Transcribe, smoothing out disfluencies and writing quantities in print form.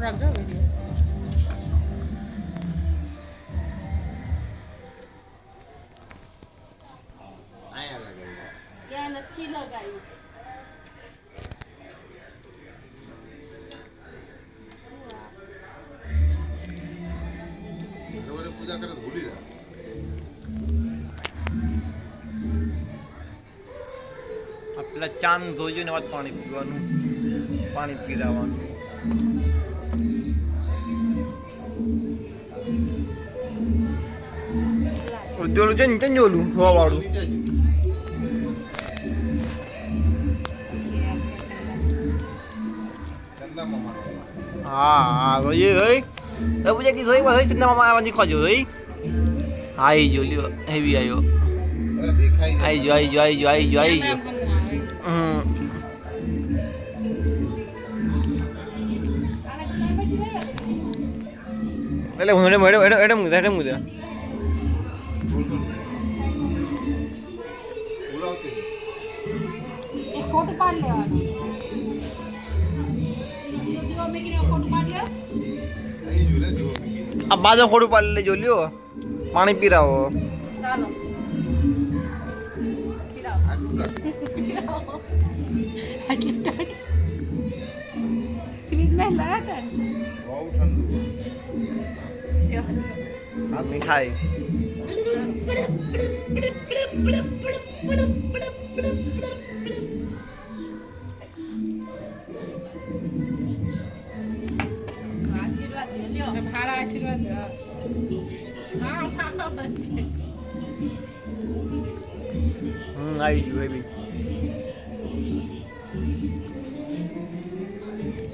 રાખજો વિડીયો. ત્યાં નથી લગાવ્યું. પૂજા કરે તો ભૂલી જાય. પેલા ચાંદ ધોજો ને વાત પાણી પીવાનું, પાણી પીરાવાનું. જોલું છે ને જોલું ધોવા વાળું. હા હા રોજે રોઈ પૂછે કે રોઈ રોઈ ચંદા મામા આવવાની ખાજો રોઈ. આઈ જો લ્યો હેવી આવ્યો. આઈ જો આઈ જો આઈ જો આઈ જો આઈ જો. એટલે હું એડમ મુદા એક ફોટો પાડ લેવાનો. આ બાજુ ખોડું પાડી લેજો લ્યો પાણી પીરાવો. ચાલો ફ્રીજમાં લાયા હતા મીઠાઈ ભાડા આશીર્વાદ. આવી ગયું એ બી.